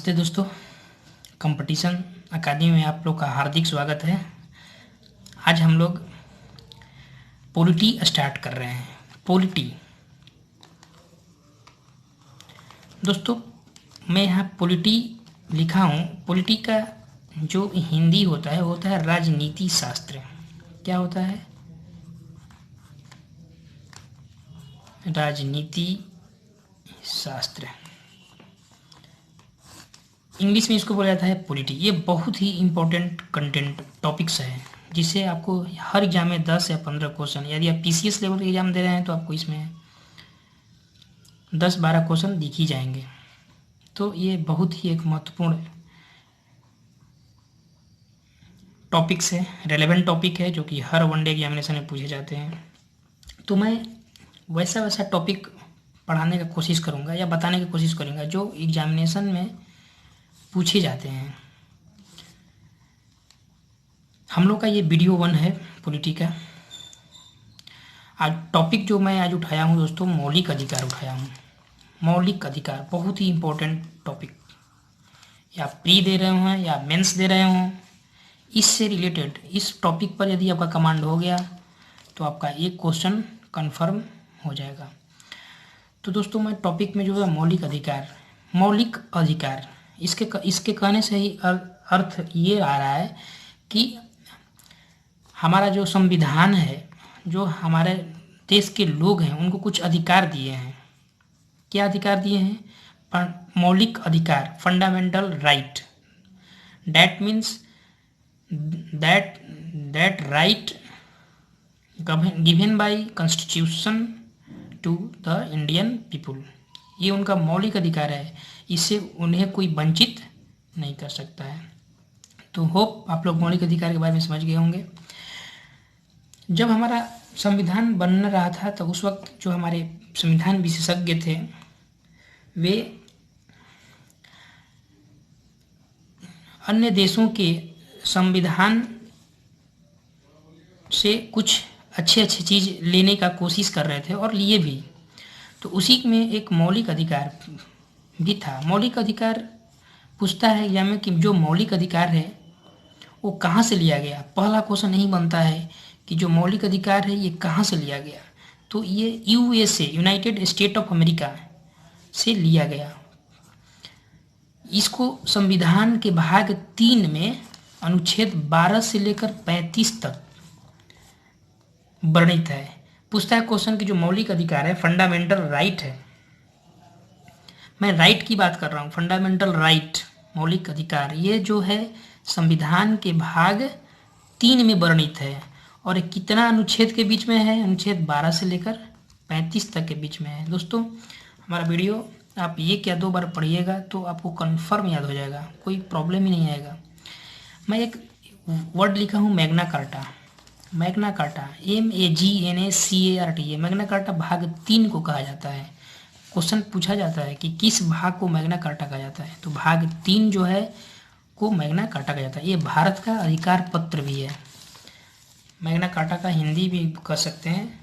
नमस्ते दोस्तों। कंपटीशन अकादमी में आप लोग का हार्दिक स्वागत है। आज हम लोग पॉलिटी स्टार्ट कर रहे हैं। पॉलिटी दोस्तों, मैं यहाँ पॉलिटी लिखा हूँ। पॉलिटी का जो हिंदी होता है वो होता है राजनीति शास्त्र। क्या होता है? राजनीति शास्त्र। इंग्लिश में इसको बोला जाता है पॉलिटी। ये बहुत ही इम्पोर्टेंट कंटेंट टॉपिक्स है जिससे आपको हर एग्जाम में 10 या 15 क्वेश्चन, यदि आप पीसीएस लेवल के एग्जाम दे रहे हैं तो आपको इसमें 10-12 क्वेश्चन दिख ही जाएंगे। तो ये बहुत ही एक महत्वपूर्ण टॉपिक्स है, रेलेवेंट टॉपिक है, जो कि हर वनडे एग्जामिनेशन में पूछे जाते हैं। तो मैं वैसा टॉपिक पढ़ाने का कोशिश करूँगा या बताने की कोशिश करूँगा जो एग्जामिनेशन में पूछे जाते हैं। हम लोग का ये वीडियो 1 है पॉलिटी का। आज टॉपिक जो मैं आज उठाया हूँ दोस्तों, मौलिक अधिकार उठाया हूँ। मौलिक अधिकार बहुत ही इम्पोर्टेंट टॉपिक, या प्री दे रहे हों या मेंस दे रहे हों, इससे रिलेटेड इस टॉपिक पर यदि आपका कमांड हो गया तो आपका एक क्वेश्चन कंफर्म हो जाएगा। तो दोस्तों, मैं टॉपिक में जो है मौलिक अधिकार इसके कहने से ही अर्थ ये आ रहा है कि हमारा जो संविधान है, जो हमारे देश के लोग हैं, उनको कुछ अधिकार दिए हैं। क्या अधिकार दिए हैं? मौलिक अधिकार, fundamental right. That means that right given by constitution to the Indian people. ये उनका मौलिक अधिकार है, इससे उन्हें कोई वंचित नहीं कर सकता है। तो होप आप लोग मौलिक अधिकार के बारे में समझ गए होंगे। जब हमारा संविधान बन रहा था तो उस वक्त जो हमारे संविधान विशेषज्ञ थे वे अन्य देशों के संविधान से कुछ अच्छे चीज़ लेने का कोशिश कर रहे थे और लिए भी। तो उसी में एक मौलिक अधिकार भी था। मौलिक अधिकार पूछता है एग्जाम में कि जो मौलिक अधिकार है वो कहाँ से लिया गया। पहला क्वेश्चन नहीं बनता है कि जो मौलिक अधिकार है ये कहाँ से लिया गया। तो ये USA, United state of America से लिया गया। इसको संविधान के भाग 3 में अनुच्छेद 12 से लेकर 35 तक वर्णित है। पूछता है क्वेश्चन कि जो मौलिक अधिकार है, फंडामेंटल राइट है। मैं राइट की बात कर रहा हूँ, फंडामेंटल राइट, मौलिक अधिकार। ये जो है संविधान के भाग 3 में वर्णित है। और कितना अनुच्छेद के बीच में है? अनुच्छेद 12 से लेकर 35 तक के बीच में है। दोस्तों, हमारा वीडियो आप एक या 2 बार पढ़िएगा तो आपको कंफर्म याद हो जाएगा, कोई प्रॉब्लम ही नहीं आएगा। मैं एक वर्ड लिखा हूँ Magna carta. Magna carta MAGNACARTA। Magna carta भाग 3 को कहा जाता है। क्वेश्चन पूछा जाता है कि किस भाग को मैग्ना कार्टा कहा जाता है, तो भाग 3 जो है को मैग्ना कार्टा कहा जाता है। ये भारत का अधिकार पत्र भी है। मैग्ना कार्टा का हिंदी भी कह सकते हैं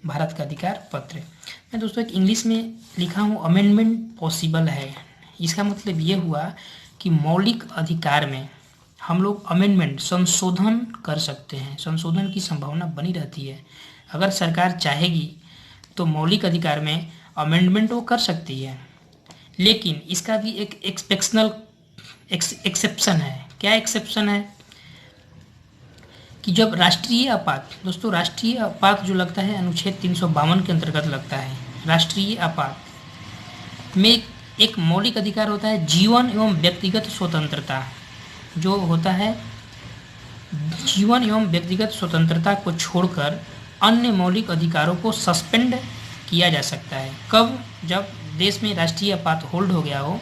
भारत का अधिकार पत्र। मैं दोस्तों एक इंग्लिश में लिखा हूँ अमेंडमेंट पॉसिबल है। इसका मतलब ये हुआ कि मौलिक अधिकार में हम लोग अमेंडमेंट, संशोधन कर सकते हैं। संशोधन की संभावना बनी रहती है। अगर सरकार चाहेगी तो मौलिक अधिकार में अमेंडमेंट वो कर सकती है, लेकिन इसका भी एक एक्सेप्शन है। क्या एक्सेप्शन है? कि जब राष्ट्रीय आपात, दोस्तों राष्ट्रीय आपात जो लगता है अनुच्छेद 352 के अंतर्गत लगता है। राष्ट्रीय आपात में एक मौलिक अधिकार होता है जीवन एवं व्यक्तिगत स्वतंत्रता। जो होता है जीवन एवं व्यक्तिगत स्वतंत्रता को छोड़कर अन्य मौलिक अधिकारों को सस्पेंड किया जा सकता है। कब? जब देश में राष्ट्रीय आपात होल्ड हो गया हो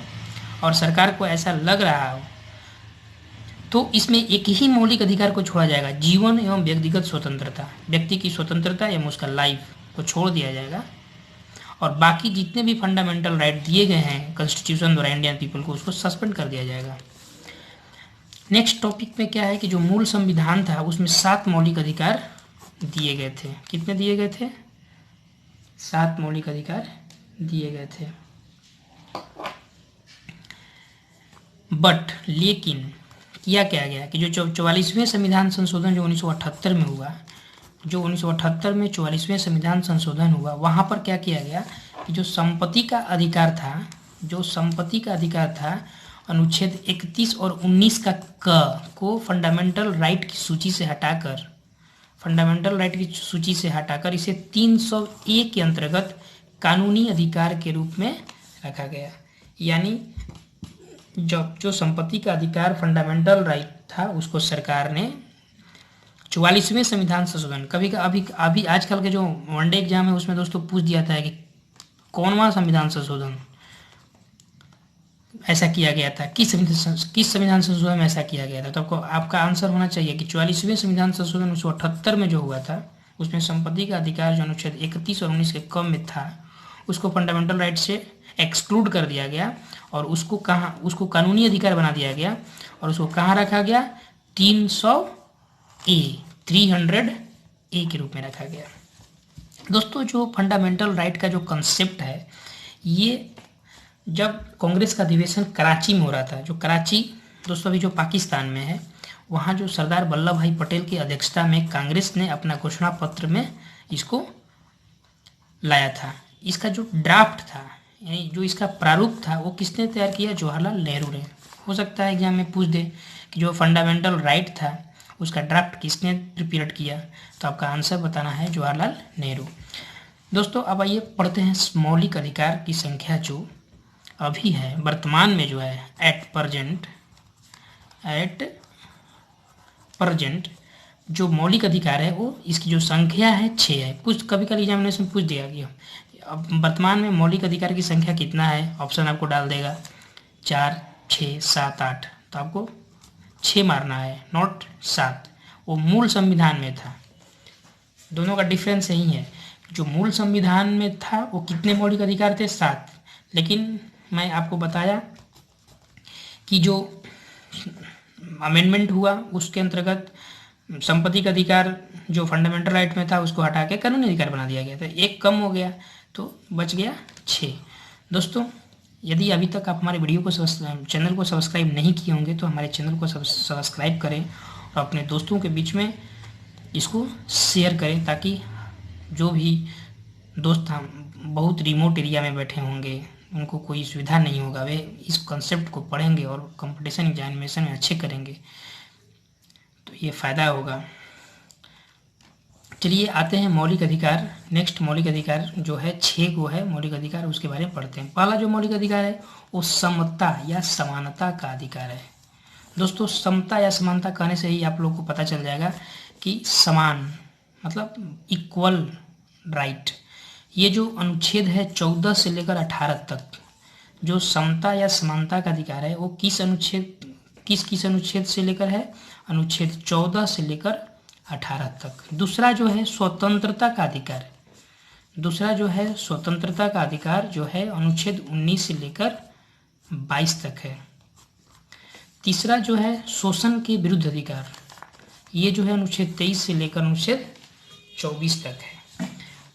और सरकार को ऐसा लग रहा हो, तो इसमें एक ही मौलिक अधिकार को छोड़ा जाएगा, जीवन एवं व्यक्तिगत स्वतंत्रता। व्यक्ति की स्वतंत्रता एवं उसका लाइफ को छोड़ दिया जाएगा और बाकी जितने भी फंडामेंटल राइट दिए गए हैं कॉन्स्टिट्यूशन द्वारा इंडियन पीपल को, उसको सस्पेंड कर दिया जाएगा। नेक्स्ट टॉपिक में क्या है कि जो मूल संविधान था उसमें 7 मौलिक अधिकार दिए गए थे। कितने दिए गए थे? 7 मौलिक अधिकार दिए गए थे। बट लेकिन किया क्या गया कि जो 44वें संविधान संशोधन जो 1978 में हुआ, जो 1978 में 44वें संविधान संशोधन हुआ, वहाँ पर क्या किया गया कि जो संपत्ति का अधिकार था, जो संपत्ति का अधिकार था, अनुच्छेद 31 और 19 का को फंडामेंटल राइट की सूची से हटाकर, फंडामेंटल राइट की सूची से हटाकर इसे 301 के अंतर्गत कानूनी अधिकार के रूप में रखा गया। यानी जब जो संपत्ति का अधिकार फंडामेंटल राइट था उसको सरकार ने 44वें संविधान संशोधन, कभी का अभी आजकल के जो वनडे एग्जाम है उसमें दोस्तों पूछ दिया था कि कौनवा संविधान संशोधन ऐसा किया गया था, किस संविधान संशोधन में ऐसा किया गया था। तो आपको आपका आंसर होना चाहिए कि 44वें संविधान संशोधन 1978 में जो हुआ था उसमें संपत्ति का अधिकार जो अनुच्छेद 31 और 19 के क में था उसको फंडामेंटल राइट से एक्सक्लूड कर दिया गया और उसको कानूनी अधिकार बना दिया गया और उसको कहाँ रखा गया, 300A के रूप में रखा गया। दोस्तों जो फंडामेंटल राइट का जो कंसेप्ट है, ये जब कांग्रेस का अधिवेशन कराची में हो रहा था, जो कराची दोस्तों अभी जो पाकिस्तान में है, वहाँ जो सरदार वल्लभ भाई पटेल की अध्यक्षता में कांग्रेस ने अपना घोषणा पत्र में इसको लाया था। इसका जो ड्राफ्ट था, यानी जो इसका प्रारूप था, वो किसने तैयार किया, जवाहरलाल नेहरू ने। हो सकता है एग्जाम में पूछ दे कि जो फंडामेंटल राइट था उसका ड्राफ्ट किसने प्रिपेयर किया, तो आपका आंसर बताना है जवाहरलाल नेहरू। दोस्तों अब आइए पढ़ते हैं मौलिक अधिकार की संख्या जो अभी है वर्तमान में जो है एट प्रजेंट जो मौलिक अधिकार है वो इसकी जो संख्या है 6 है। कुछ कभी कभी एग्जामिनेशन पूछ दिया गया अब वर्तमान में मौलिक अधिकार की संख्या कितना है, ऑप्शन आपको डाल देगा 4, 6, 7, 8, तो आपको 6 मारना है, नॉट 7। वो मूल संविधान में था, दोनों का डिफरेंस यही है। जो मूल संविधान में था वो कितने मौलिक अधिकार थे, 7, लेकिन मैं आपको बताया कि जो अमेंडमेंट हुआ उसके अंतर्गत संपत्ति का अधिकार जो फंडामेंटल राइट में था उसको हटा के कानूनी अधिकार बना दिया गया था, एक कम हो गया तो बच गया 6। दोस्तों यदि अभी तक आप हमारे वीडियो को चैनल को सब्सक्राइब नहीं किए होंगे तो हमारे चैनल को सब्सक्राइब करें और अपने दोस्तों के बीच में इसको शेयर करें ताकि जो भी दोस्त हम बहुत रिमोट एरिया में बैठे होंगे उनको कोई सुविधा नहीं होगा, वे इस कॉन्सेप्ट को पढ़ेंगे और कंपटीशन एग्जामिनेशन में अच्छे करेंगे तो ये फ़ायदा होगा। चलिए आते हैं मौलिक अधिकार। नेक्स्ट मौलिक अधिकार जो है 6 को है मौलिक अधिकार, उसके बारे में पढ़ते हैं। पहला जो मौलिक अधिकार है वो समता या समानता का अधिकार है। दोस्तों समता या समानता कहने से ही आप लोग को पता चल जाएगा कि समान मतलब इक्वल राइट। ये जो अनुच्छेद है 14 से लेकर 18 तक जो समता या समानता का अधिकार है वो किस अनुच्छेद से लेकर है, अनुच्छेद 14 से लेकर 18 तक। दूसरा जो है स्वतंत्रता का अधिकार, दूसरा जो है स्वतंत्रता का अधिकार जो है अनुच्छेद 19 से लेकर 22 तक है। तीसरा जो है शोषण के विरुद्ध अधिकार, ये जो है अनुच्छेद 23 से लेकर अनुच्छेद 24 तक है।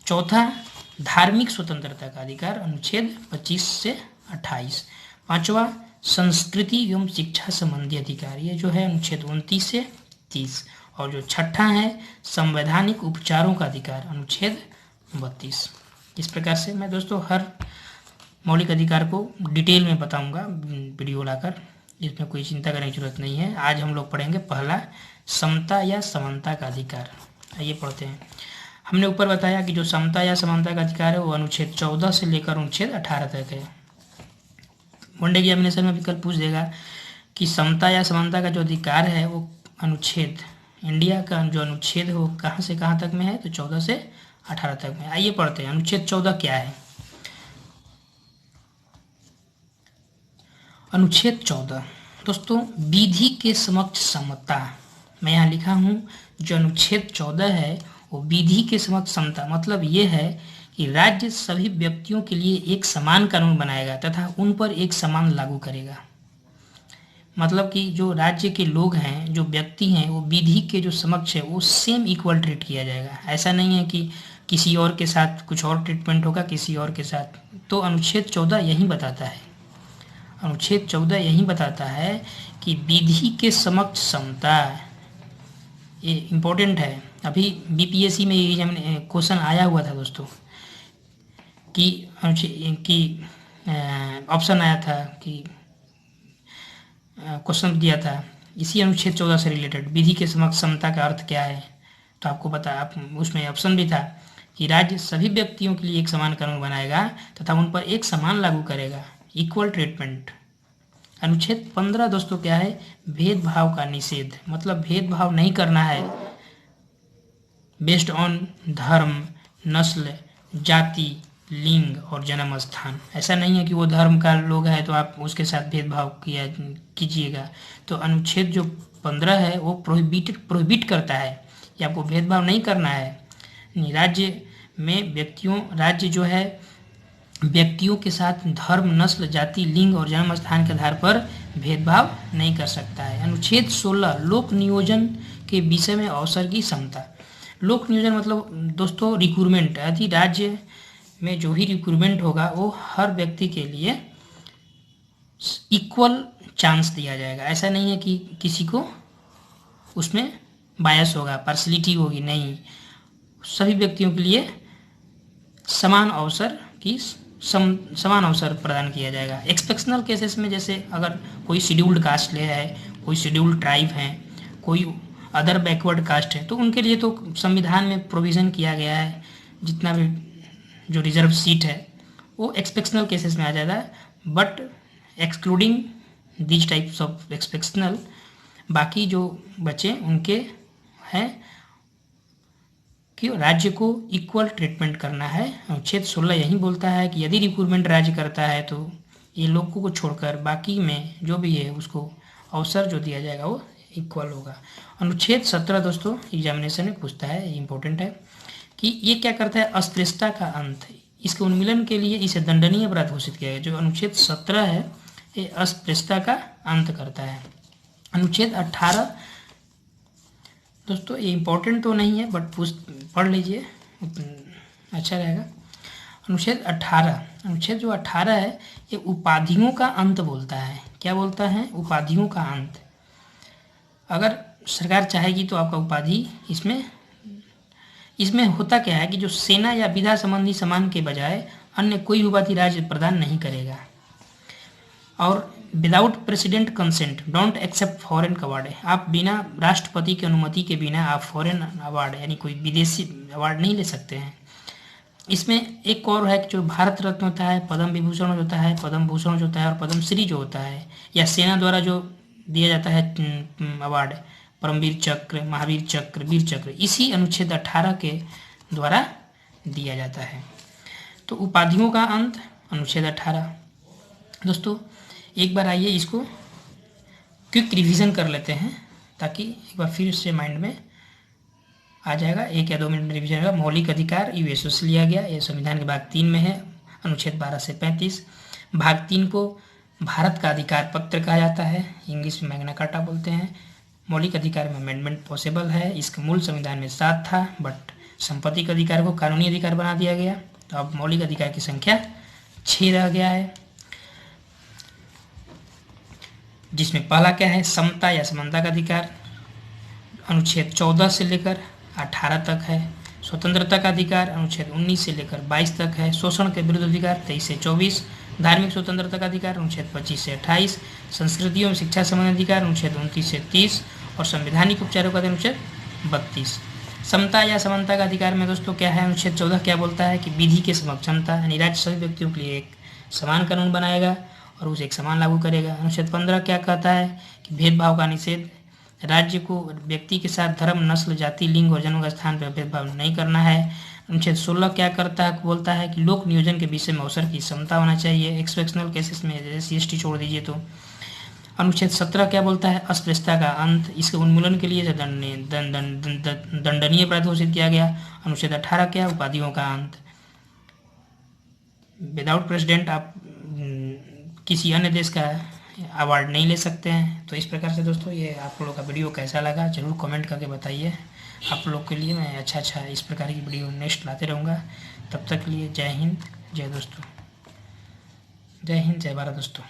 चौथा धार्मिक स्वतंत्रता का अधिकार अनुच्छेद 25 से 28। पांचवा संस्कृति एवं शिक्षा संबंधी अधिकार, ये जो है अनुच्छेद 29 से 30। और जो छठा है संवैधानिक उपचारों का अधिकार अनुच्छेद 32। इस प्रकार से मैं दोस्तों हर मौलिक अधिकार को डिटेल में बताऊंगा वीडियो लाकर, इसमें कोई चिंता करने की जरूरत नहीं है। आज हम लोग पढ़ेंगे पहला समता या समानता का अधिकार। आइए पढ़ते हैं। हमने ऊपर बताया कि जो समता या समानता का अधिकार है वो अनुच्छेद 14 से लेकर अनुच्छेद 18 तक है। वनडे एग्जामिनेशन में भी कल पूछ देगा कि समता या समानता का जो अधिकार है वो अनुच्छेद, इंडिया का जो अनुच्छेद है वो कहाँ से कहाँ तक में है, तो 14 से 18 तक में। आइए पढ़ते हैं अनुच्छेद 14 क्या है। अनुच्छेद 14 दोस्तों विधि के समक्ष समता, मैं यहाँ लिखा हूँ जो अनुच्छेद 14 है वो विधि के समक्ष समता, मतलब ये है कि राज्य सभी व्यक्तियों के लिए एक समान कानून बनाएगा तथा उन पर एक समान लागू करेगा। मतलब कि जो राज्य के लोग हैं, जो व्यक्ति हैं, वो विधि के जो समक्ष है वो सेम इक्वल ट्रीट किया जाएगा। ऐसा नहीं है कि किसी और के साथ कुछ और ट्रीटमेंट होगा किसी और के साथ, तो अनुच्छेद 14 यही बताता है। अनुच्छेद 14 यही बताता है कि विधि के समक्ष समता, ये इम्पोर्टेंट है। अभी बीपीएससी में ये क्वेश्चन आया हुआ था दोस्तों कि ऑप्शन आया था कि क्वेश्चन दिया था इसी अनुच्छेद 14 से रिलेटेड, विधि के समक्ष समता का अर्थ क्या है। तो आपको पता, आप उसमें ऑप्शन भी था कि राज्य सभी व्यक्तियों के लिए एक समान कानून बनाएगा तथा उन पर एक समान लागू करेगा, इक्वल ट्रीटमेंट। अनुच्छेद 15 दोस्तों क्या है, भेदभाव का निषेध, मतलब भेदभाव नहीं करना है बेस्ड ऑन धर्म, नस्ल, जाति, लिंग और जन्म स्थान। ऐसा नहीं है कि वो धर्म का लोग है तो आप उसके साथ भेदभाव कीजिएगा। तो अनुच्छेद जो 15 है वो प्रोहिबिट करता है कि आपको भेदभाव नहीं करना है। राज्य में राज्य जो है व्यक्तियों के साथ धर्म, नस्ल, जाति, लिंग और जन्म स्थान के आधार पर भेदभाव नहीं कर सकता है। अनुच्छेद 16 लोक नियोजन के विषय में अवसर की समता। लोक नियोजन मतलब दोस्तों रिक्रूटमेंट, यदि राज्य में जो भी रिक्रूटमेंट होगा वो हर व्यक्ति के लिए इक्वल चांस दिया जाएगा। ऐसा नहीं है कि किसी को उसमें बायस होगा, पार्शलिटी होगी, नहीं, सभी व्यक्तियों के लिए समान अवसर प्रदान किया जाएगा। एक्सेप्शनल केसेस में जैसे अगर कोई शेड्यूल्ड कास्ट है, कोई शेड्यूल्ड ट्राइब है, कोई अदर बैकवर्ड कास्ट है, तो उनके लिए तो संविधान में प्रोविज़न किया गया है, जितना भी जो रिजर्व सीट है वो एक्सेप्शनल केसेस में आ जाता है। But excluding this types of exceptional, बाकी जो बचे उनके हैं कि राज्य को इक्वल ट्रीटमेंट करना है। अनुच्छेद 16 यही बोलता है कि यदि रिक्रूटमेंट राज्य करता है तो ये लोगों को छोड़कर बाकी में जो भी है उसको अवसर जो दिया जाएगा वो इक्वल होगा। अनुच्छेद 17 दोस्तों एग्जामिनेशन में पूछता है, इम्पोर्टेंट है कि ये क्या करता है, अस्पृश्यता का अंत। इसके उन्मूलन के लिए इसे दंडनीय अपराध घोषित किया गया। जो अनुच्छेद 17 है ये अस्पृश्यता का अंत करता है। अनुच्छेद 18 दोस्तों ये इम्पोर्टेंट तो नहीं है बट पढ़ लीजिए, अच्छा रहेगा। अनुच्छेद जो 18 है ये उपाधियों का अंत बोलता है। क्या बोलता है, उपाधियों का अंत। अगर सरकार चाहेगी तो आपका उपाधि इसमें होता क्या है कि जो सेना या विधा संबंधी सम्मान के बजाय अन्य कोई उपाधि राज्य प्रदान नहीं करेगा। और without president consent don't accept foreign award, आप बिना राष्ट्रपति की अनुमति के बिना आप फॉरेन अवार्ड यानी कोई विदेशी अवार्ड नहीं ले सकते हैं। इसमें एक और है कि जो भारत रत्न होता है, पद्म विभूषण होता है, पद्म भूषण होता है और पद्म श्री जो होता है, या सेना द्वारा जो दिया जाता है अवार्ड, परमवीर चक्र, महावीर चक्र, वीर चक्र, इसी अनुच्छेद 18 के द्वारा दिया जाता है। तो उपाधियों का अंत अनुच्छेद 18। दोस्तों एक बार आइए इसको क्विक रिवीजन कर लेते हैं ताकि एक बार फिर से माइंड में आ जाएगा। 1 या 2 मिनट में रिवीजन होगा। मौलिक अधिकार यूएसओ से लिया गया, ये संविधान के भाग 3 में है, अनुच्छेद 12 से 35। भाग 3 को भारत का अधिकार पत्र कहा जाता है, इंग्लिश में मैग्ना कार्टा बोलते हैं। मौलिक अधिकार में अमेंडमेंट पॉसिबल है। इसका मूल संविधान में 7 था बट संपत्ति के अधिकार को कानूनी अधिकार बना दिया गया, तो अब मौलिक अधिकार की संख्या 6 रह गया है, जिसमें पहला क्या है, समता या समानता का अधिकार, अनुच्छेद 14 से लेकर 18 तक है। स्वतंत्रता का अधिकार अनुच्छेद 19 से लेकर 22 तक है। शोषण के विरुद्ध अधिकार 23 से 24। धार्मिक स्वतंत्रता का अधिकार अनुच्छेद 25 से 28। संस्कृतियों में शिक्षा संबंधी अधिकार अनुच्छेद 29 से 30 और संवैधानिक उपचारों का अनुच्छेद 32। समता या समानता का अधिकार में दोस्तों क्या है, अनुच्छेद 14 क्या बोलता है कि विधि के समक्ष समता, यानी राज्य सभी व्यक्तियों के लिए एक समान कानून बनाएगा और उसे एक समान लागू करेगा। अनुच्छेद 15 क्या कहता है कि भेदभाव का निषेध, राज्य को व्यक्ति के साथ धर्म, नस्ल, जाति, लिंग और जन्म स्थान पर भेदभाव नहीं करना है। अनुच्छेद 16 क्या करता है, बोलता है कि लोक नियोजन के विषय में अवसर की समता होना चाहिए, एक्सेप्शनल केसेस में जैसे ST छोड़ दीजिए तो। अनुच्छेद 17 क्या बोलता है, अस्पृश्यता का अंत, इसके उन्मूलन के लिए दंडनीय अपराध घोषित किया गया। अनुच्छेद 18 क्या, उपाधियों का अंत, विदाउट प्रेसिडेंट आप किसी अन्य देश का अवार्ड नहीं ले सकते हैं। तो इस प्रकार से दोस्तों ये आप लोगों का वीडियो कैसा लगा जरूर कमेंट करके बताइए। आप लोग के लिए मैं अच्छा इस प्रकार की वीडियो नेक्स्ट लाते रहूँगा। तब तक के लिए जय हिंद, जय दोस्तों, जय हिंद, जय भारत दोस्तों।